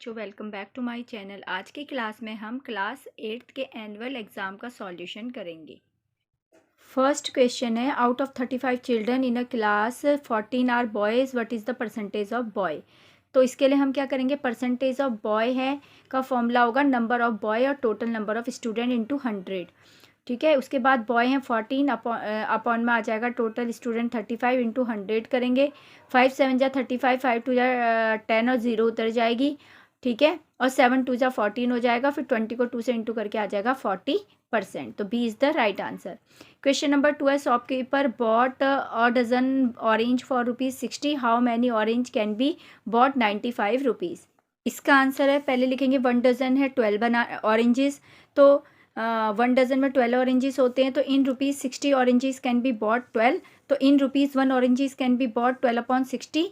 बच्चों, welcome back to my channel. आज की क्लास में हम क्लास 8th के एनुअल एग्ज़ाम का सॉल्यूशन करेंगे। फर्स्ट क्वेश्चन है, out of 35 children in a class 14 are boys, what is the percentage of boy. तो इसके लिए हम क्या करेंगे, परसेंटेज ऑफ बॉय है का फॉर्मूला होगा नंबर ऑफ बॉय और total number of student into 100। ठीक है, उसके बाद बॉय हैं 14, अपॉन में आ जाएगा टोटल स्टूडेंट 35 इंटू 100 करेंगे। 5 7 जा 35, 5 2 जा 10 और 0 उतर जाएगी। ठीक है, और 7 2 जा 14 हो जाएगा, फिर 20 को 2 से इंटू करके आ जाएगा 40%। तो B is the right answer. Question number 2 है, shopkeeper bought a dozen orange for ₹60, how many orange can be bought 95 rupees. इसका आंसर है, पहले लिखेंगे 1 डजन है 12 ऑरेंजेस, तो 1 डजन में 12 ऑरेंजेस होते हैं, तो इन ₹60 ऑरेंजेस कैन बी बॉट 12, तो इन ₹1 oranges can be bot 12/60,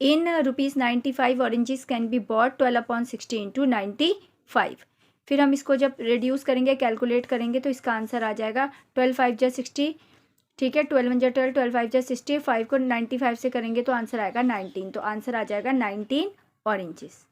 in ₹95 oranges can be bot 12/60 into 95। फिर हम इसको जब रिड्यूस करेंगे, कैलकुलेट करेंगे, तो इसका आंसर आ जाएगा 12 5 जा 60। ठीक है, 12 1 जा 12, 12 5 जा 60, 5 को 95 से करेंगे तो आंसर आएगा 19, तो आंसर आ जाएगा 19 ऑरेंजेस।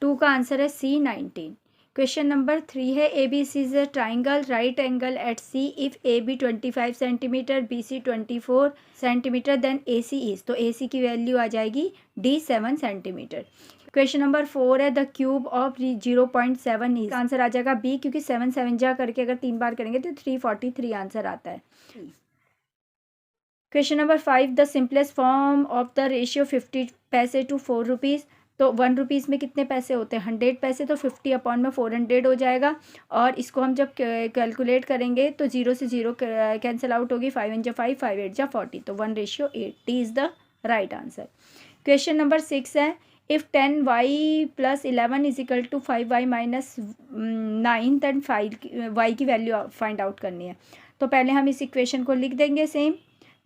2 का आंसर है सी 19। क्वेश्चन नंबर 3 है, A B C is a triangle, right angle at C, if A B 25 centimetre, B C 24 centimetre, then A C is, तो ए सी की वैल्यू आ जाएगी डी 7 सेंटीमीटर। क्वेश्चन नंबर 4 है, the cube of 0.7 is, answer आ जाएगा B, क्योंकि 7 7 जा करके अगर 3 बार करेंगे तो 343 आंसर आता है। Question number 5, the simplest form of the ratio 50 पैसे टू 4 रुपीज़, तो 1 रुपीज़ में कितने पैसे होते हैं, 100 पैसे, तो 50 अपॉन में 400 हो जाएगा। और इसको हम जब कैलकुलेट करेंगे तो 0 से 0 कैंसिल आउट होगी, 5 1 जा 5, 5 8 जा 40, तो 1:8, D is the right answer. Question number 6 है, if 10y + 11 is equal to 5y - 9, then y की वैल्यू फाइंड आउट करनी है। तो पहले हम इस इक्वेशन को लिख देंगे सेम,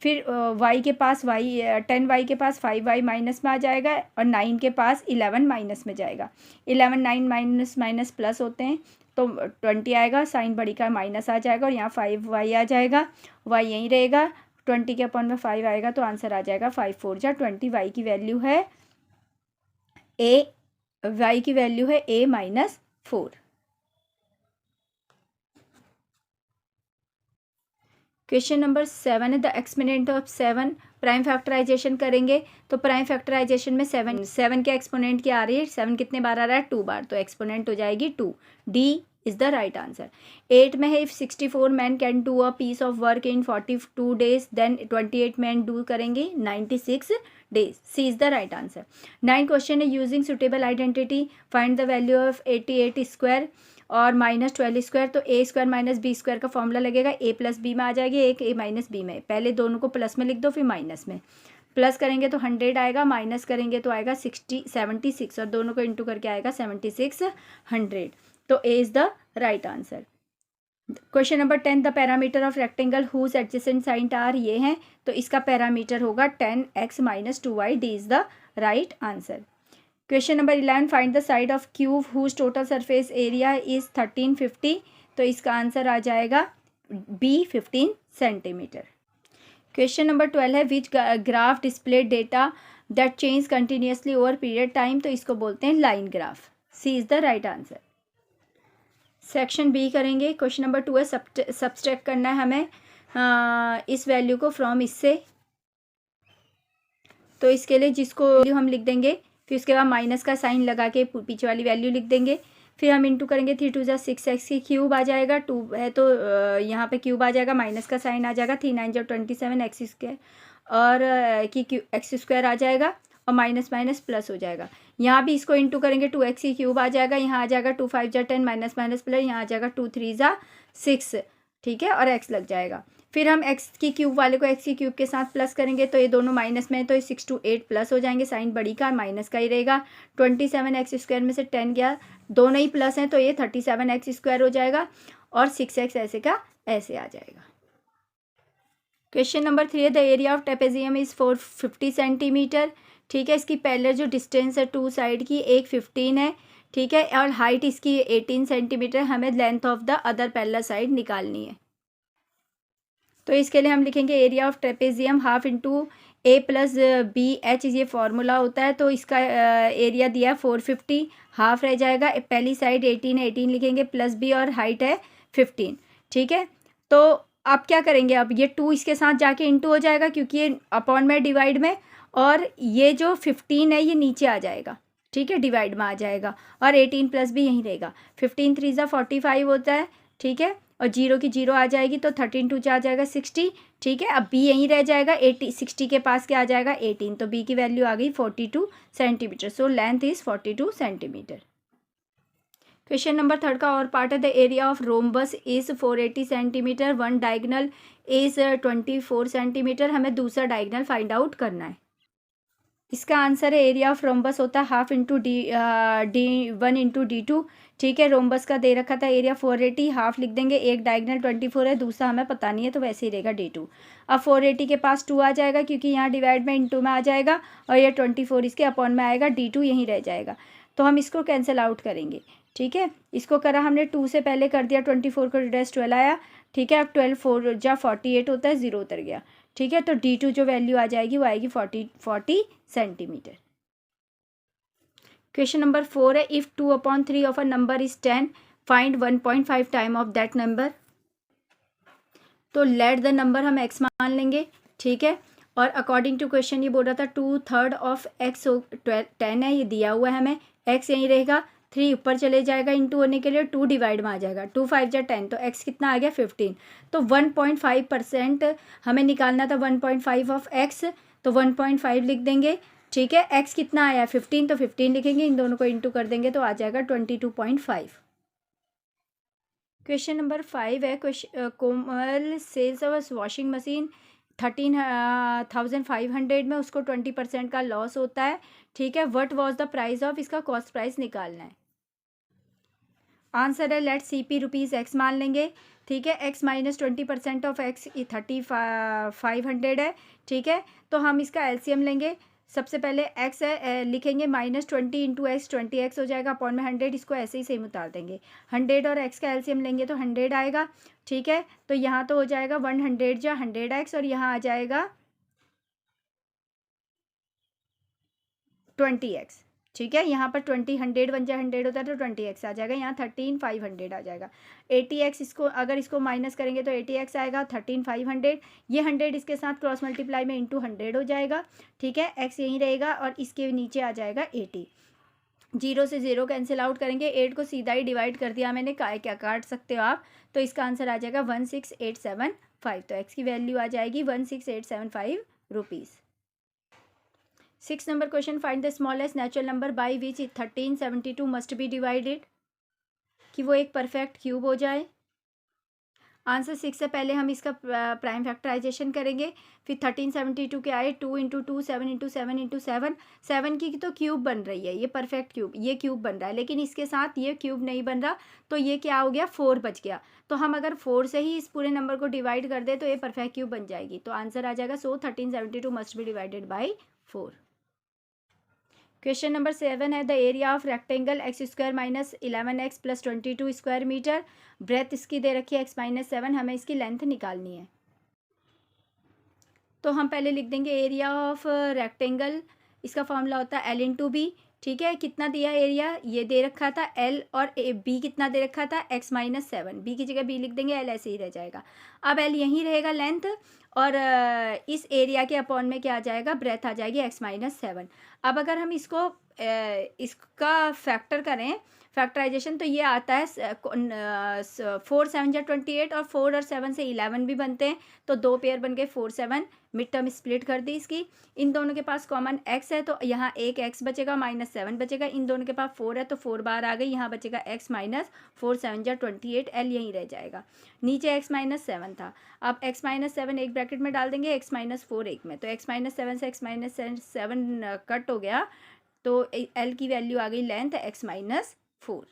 फिर y के पास 10y के पास 5y माइनस में आ जाएगा, और 9 के पास 11 माइनस में जाएगा। 11 9 माइनस माइनस प्लस होते हैं, तो 20 आएगा, साइन बड़ी का माइनस आ जाएगा, और यहाँ 5y आ जाएगा, y यहीं रहेगा, 20 के अपॉन में 5 आएगा, तो आंसर आ जाएगा 5 4 जा 20। y की वैल्यू है a -4। क्वेश्चन नंबर 7 है, the exponent of 7, prime factorisation करेंगे, तो प्राइम फैक्टराइजेशन में 7 के एक्सपोनेंट क्या आ रही है, 7 कितने बार आ रहा है, 2 बार, तो एक्सपोनेंट हो जाएगी 2, D is the right answer. 8 में है, if 64 man can do a piece of work in 42 days, then 28 man do करेंगे 96 days, C is the right answer. 9 question है, using suitable identity find the value of 88 square और -12 square, तो A square minus B square का formula लगेगा, A plus B में आ जाएगी, एक ए minus B में, पहले दोनों को प्लस में लिख दो, फिर माइनस में। प्लस करेंगे तो 100 आएगा, माइनस करेंगे तो आएगा 76, और दोनों को इंटू करके आएगा 7600, तो A is the right answer. Question number 10, the parameter of rectangle whose adjacent side are, ये हैं, तो इसका पैरामीटर होगा 10x - 2y, D is the right answer. Question number 11, find the side of cube whose total surface area is 1350, तो इसका answer आ जाएगा B 15 centimetre. Question number 12 है, which graph display data that change continuously over period time, तो इसको बोलते हैं line graph, C is the right answer. Section B करेंगे। क्वेश्चन नंबर 2 है, सब्सट्रैक्ट करना है हमें इस वैल्यू को फ्रॉम इससे, तो इसके लिए जिसको वैल्यू हम लिख देंगे, फिर उसके बाद माइनस का साइन लगा के पीछे वाली वैल्यू लिख देंगे, फिर हम इंटू करेंगे, 3 2 जा 6x की क्यूब आ जाएगा, 2 है तो यहाँ पे क्यूब आ जाएगा, माइनस का साइन आ जाएगा, 3 9 जा 27 एक्स स्क्वायर, और एक्स स्क्वायर आ जाएगा, और माइनस माइनस प्लस हो जाएगा। यहाँ भी इसको इंटू करेंगे, 2x की क्यूब आ जाएगा, यहाँ आ जाएगा 2 5 जा 10 माइनस माइनस प्लस, यहाँ आ जाएगा 2 3 जा 6, ठीक है, और x लग जाएगा। फिर हम x की क्यूब वाले को x की क्यूब के साथ प्लस करेंगे, तो ये दोनों माइनस में है, तो ये 6 to 8 प्लस हो जाएंगे, साइन बड़ी का माइनस का ही रहेगा। 27x स्क्वायर में से 10 गया, दोनों ही प्लस हैं, तो ये 37x स्क्वायर हो जाएगा, और 6x ऐसे का ऐसे आ जाएगा। क्वेश्चन नंबर 3 है, the area of trapezium is 450 centimetre, ठीक है, इसकी पैरेलल जो डिस्टेंस है 2 साइड की, एक 15 है, ठीक है, और हाइट इसकी 18 सेंटीमीटर, हमें length of the other parallel side निकालनी है। तो इसके लिए हम लिखेंगे area of trapezium half into A plus B H ये फार्मूला होता है। तो इसका एरिया दिया है 450, हाफ रह जाएगा। पहली साइड 18 है, 18 लिखेंगे प्लस बी और हाइट है 15, ठीक है। तो आप क्या करेंगे, अब ये 2 इसके साथ जाके इंटू हो जाएगा क्योंकि ये अपॉन में डिवाइड में, और ये जो 15 है ये नीचे आ जाएगा, ठीक है, डिवाइड में आ जाएगा, और 18 प्लस भी यहीं रहेगा। 15 3 ज़ा 45 होता है, ठीक है, और जीरो की जीरो आ जाएगी तो 13 2 आ जाएगा 60, ठीक है। अब बी यहीं रह जाएगा, 80 60 के पास क्या आ जाएगा 18, तो बी की वैल्यू आ गई 42 centimetre. So length is 42 centimetre. Question number 3 का और पार्ट है, the area of rhombus is 480 centimetre, one diagonal is 24 centimetre. हमें दूसरा डायगनल फाइंड आउट करना है। इसका आंसर है एरिया ऑफ रोम्बस होता है half into D1 into D2, ठीक है। रोम्बस का दे रखा था एरिया 480, हाफ लिख देंगे, एक डायगनल 24 है, दूसरा हमें पता नहीं है तो वैसे ही रहेगा D2। अब 480 के पास 2 आ जाएगा क्योंकि यहाँ डिवाइड में इंटू में आ जाएगा, और ये 24 इसके अपॉन में आएगा, D2 यहीं रह जाएगा, तो हम इसको कैंसिल आउट करेंगे, ठीक है। इसको करा हमने 2 से पहले कर दिया, 24 को डैश 12 आया, ठीक है। अब 12 4 जा 48 होता है, 0 उतर गया, ठीक है। तो D2 जो वैल्यू आ जाएगी वो आएगी 40 सेंटीमीटर। क्वेश्चन नंबर 4 है, if 2/3 of a number is 10, find 1.5 time of that number. तो लेट द नंबर हम x मान लेंगे, ठीक है। और अकॉर्डिंग टू क्वेश्चन ये बोल रहा था 2/3 ऑफ x 10 है, ये दिया हुआ है हमें, x यहीं रहेगा, 3 ऊपर चले जाएगा इंटू होने के लिए, 2 डिवाइड में आ जाएगा, 2 5 जा 10, तो x कितना आ गया 15। तो 1.5% हमें निकालना था 1.5 ऑफ x, तो 1.5 लिख देंगे, ठीक है। x कितना आया 15, तो 15 लिखेंगे, इन दोनों को इंटू कर देंगे तो आ जाएगा 22.5। क्वेश्चन नंबर 5 है, कोमल सेल्स ऑफ वॉशिंग मशीन 13,500 में, उसको 20% का लॉस होता है, ठीक है। What was the price of, इसका कॉस्ट प्राइस निकालना है। आंसर है लेट CP रुपीज़ एक्स मान लेंगे, ठीक है। x माइनस 20% ऑफ x 3500 है, ठीक है। तो हम इसका LCM लेंगे, सबसे पहले x है लिखेंगे -20 इंटू एक्स 20x हो जाएगा, अपॉन में 100, इसको ऐसे ही सेम उतार देंगे। 100 और x का LCM लेंगे तो 100 आएगा, ठीक है। तो यहाँ तो हो जाएगा 100 जा 100x, और यहाँ आ जाएगा 20x, ठीक है। यहाँ पर 100 बन जाए 100 होता है तो 20x आ जाएगा, यहाँ 13,500 आ जाएगा। 80x इसको अगर इसको माइनस करेंगे तो 80x आएगा, 13,500, ये 100 इसके साथ क्रॉस मल्टीप्लाई में इंटू 100 हो जाएगा, ठीक है। x यहीं रहेगा और इसके नीचे आ जाएगा 80, 0 से 0 कैंसिल आउट करेंगे, 8 को सीधा ही डिवाइड कर दिया मैंने, क्या काट सकते हो आप, तो इसका आंसर आ जाएगा 16875। तो x की वैल्यू आ जाएगी 16875 rupees. 6 number question, find the smallest natural number by which 1372 must be divided, कि वो एक परफेक्ट क्यूब हो जाए। आंसर 6 से पहले हम इसका प्राइम फैक्टराइजेशन करेंगे, फिर 1372 के आए 2 इंटू 2 7 इंटू 7 इंटू 7, 7 की तो क्यूब बन रही है, ये परफेक्ट क्यूब, ये क्यूब बन रहा है, लेकिन इसके साथ ये क्यूब नहीं बन रहा, तो ये क्या हो गया 4 बच गया। तो हम अगर 4 से ही इस पूरे नंबर को डिवाइड कर दे तो ये परफेक्ट क्यूब बन जाएगी, तो आंसर आ जाएगा 1372 must be divided by 4। Question number 7 है, the area of rectangle x² minus 11x plus 22 square metre, breadth इसकी दे रखी है x माइनस 7, हमें इसकी लेंथ निकालनी है। तो हम पहले लिख देंगे एरिया ऑफ रेक्टेंगल, इसका फॉर्मूला होता है L इंटू बी, ठीक है। कितना दिया एरिया, ये दे रखा था L, और B कितना दे रखा था x माइनस 7, बी की जगह B लिख देंगे, L ऐसे ही रह जाएगा। अब L यहीं रहेगा लेंथ, और इस एरिया के अपॉन में क्या आ जाएगा, ब्रेथ आ जाएगी x माइनस 7। अब अगर हम इसको इसका फैक्टर करें फैक्टराइजेशन, तो ये आता है 4 7 जा 28, और 4 और 7 से 11 भी बनते हैं, तो 2 पेयर बन गए 4 7, मिड टर्म स्प्लिट कर दी इसकी। इन दोनों के पास कॉमन x है तो यहाँ एक x बचेगा, -7 बचेगा, इन दोनों के पास 4 है तो 4 बार आ गई, यहाँ बचेगा x माइनस 4 7 जा 28, L यहीं रह जाएगा, नीचे x माइनस 7 था। अब x माइनस 7 एक ब्रैकेट में डाल देंगे, x माइनस 4 एक में, तो x माइनस 7 से x माइनस 7 कट हो गया, तो L की वैल्यू आ गई length x minus 4।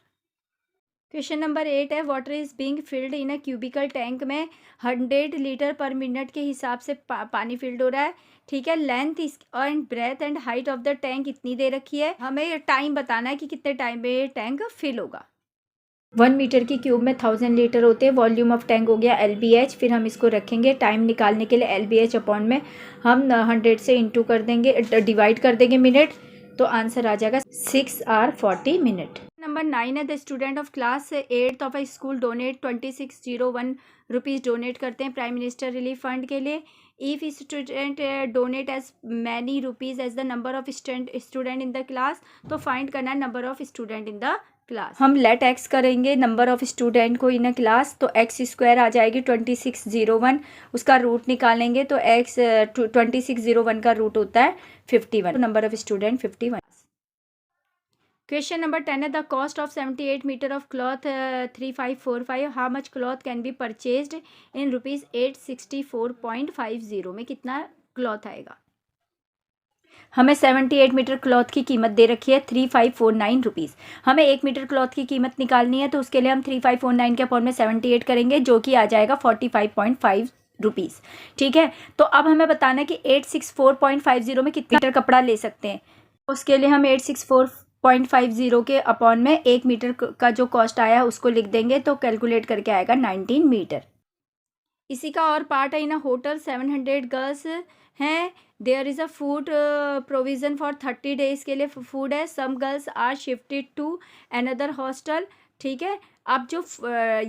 Question number 8 है, water is being filled in a cubical tank में 100 लीटर पर मिनट के हिसाब से पानी फिल्ड हो रहा है, ठीक है। Length and breadth and height of the tank इतनी दे रखी है, हमें टाइम बताना है कि कितने टाइम में ये टैंक फिल होगा। 1 मीटर की क्यूब में 1000 लीटर होते हैं। वॉल्यूम ऑफ टैंक हो गया LBH। फिर हम इसको रखेंगे टाइम निकालने के लिए। LBH अपॉन में हम 100 से इंटू कर देंगे, डिवाइड कर देंगे मिनट, तो आंसर आ जाएगा 6 आवर 40 मिनट। नंबर 9 है, the student of class 8th of a school donate 2601 rupees donate करते हैं प्राइम मिनिस्टर रिलीफ फंड के लिए। If student donate as many rupees as the number of student in the class, तो find करना है number of student in the class. हम let X करेंगे number of student को इन अ क्लास, तो X square आ जाएगी 2601। उसका रूट निकालेंगे तो एक्स 2601 का रूट होता है 51, तो number of student 51। Question number 10 है, the cost of 78 metre of cloth 3545, how much cloth can be purchased in rupees 864.50 में कितना क्लॉथ आएगा। हमें 78 मीटर क्लॉथ की कीमत दे रखी है 3549 रुपीज़। हमें 1 मीटर क्लॉथ की कीमत निकालनी है, तो उसके लिए हम 3549 के अपॉन में 78 करेंगे, जो कि आ जाएगा 45.5 रुपीज़। ठीक है, तो अब हमें बताना है कि 864.50 में कितने मीटर कपड़ा ले सकते हैं। उसके लिए हम 864.50 के अपॉन में 1 मीटर का जो कॉस्ट आया है उसको लिख देंगे, तो कैलकुलेट करके आएगा 19 मीटर। इसी का और पार्ट है, इन होटल 700 गर्ल्स हैं, there is a food provision for 30 days के लिए फूड है। Some girls are shifted to another hostel. ठीक है, अब जो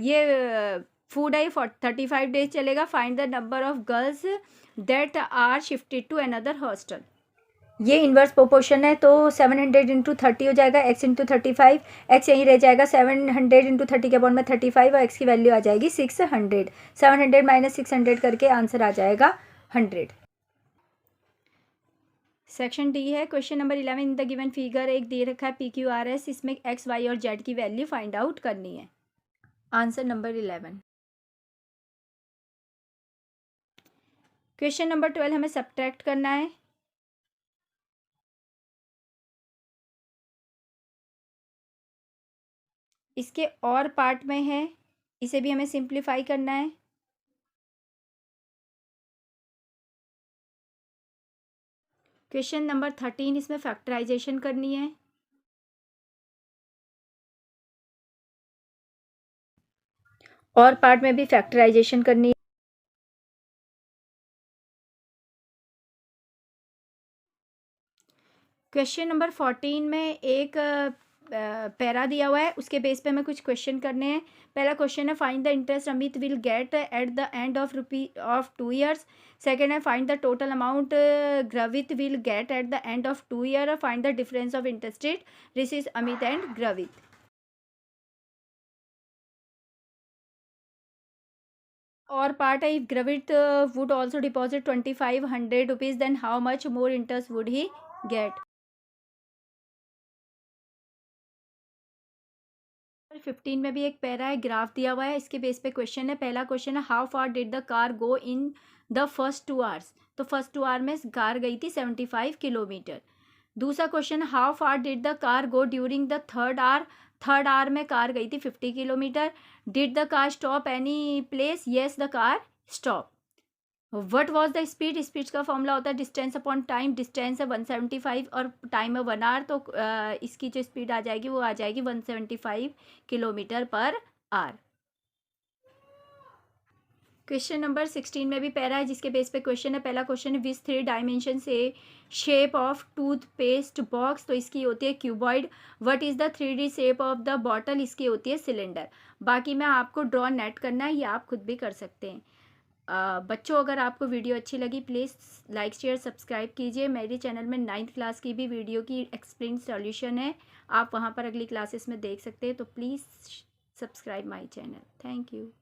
ये फूड है ये 35 डेज चलेगा। Find the number of girls that are shifted to another hostel. ये इन्वर्स प्रोपोर्शन है, तो 700 इंटू 30 हो जाएगा, x इंटू 35, एक्स यहीं रह जाएगा। 700 इंटू 30 के अपॉन में 35 और x की वैल्यू आ जाएगी 600। 700 माइनस 600 करके आंसर आ जाएगा 100। सेक्शन डी है, question number 11, in the given figure एक दे रखा है PQRS, इसमें x, y और z की वैल्यू फाइंड आउट करनी है। Answer number 11। क्वेश्चन नंबर 12 हमें सब्ट्रैक्ट करना है। इसके और पार्ट में है, इसे भी हमें सिंप्लीफाई करना है। क्वेश्चन नंबर 13, इसमें फैक्टराइजेशन करनी है। और पार्ट में भी फैक्टराइजेशन करनी है। क्वेश्चन नंबर 14 में एक पैरा दिया हुआ है, उसके बेस पे हमें कुछ क्वेश्चन करने हैं। पहला क्वेश्चन है, find the interest Amit will get at the end of 2 years. Second है, find the total amount Gravit will get at the end of 2 year. Find the difference of interest rate this Amit and Gravit. और part है, if Gravit would also deposit 2500 rupees, then how much more interest would he get. 15 में भी एक para है, graph दिया हुआ है, इसके बेस पे क्वेश्चन है। पहला क्वेश्चन है, how far did the car go in the first 2 hours. तो फर्स्ट 2 आवर में कार गई थी 75 किलोमीटर। दूसरा question, how far did the car go during the third hour. Third hour में कार गई थी 50 kilometre. Did the car stop any place, yes the car stop. What was the speed, speed का formula होता है distance upon time. Distance है 175 और time है 1 our, तो इसकी जो स्पीड आ जाएगी वो आ जाएगी 175 kilometre per hour. Question number 16 में भी पैरा है, जिसके बेस पे क्वेश्चन है। पहला क्वेश्चन है, विच 3 डायमेंशन से शेप ऑफ टूथपेस्ट बॉक्स, तो इसकी होती है cuboid. What is the 3D shape of the bottle, इसकी होती है सिलेंडर। बाकी मैं आपको ड्रॉ नेट करना है, ये आप खुद भी कर सकते हैं। बच्चों, अगर आपको वीडियो अच्छी लगी प्लीज़ लाइक शेयर सब्सक्राइब कीजिए। मेरे चैनल में 9th क्लास की भी वीडियो की एक्सप्लेन सॉल्यूशन है, आप वहाँ पर अगली क्लासेस में देख सकते हैं, तो please subscribe my channel. Thank you.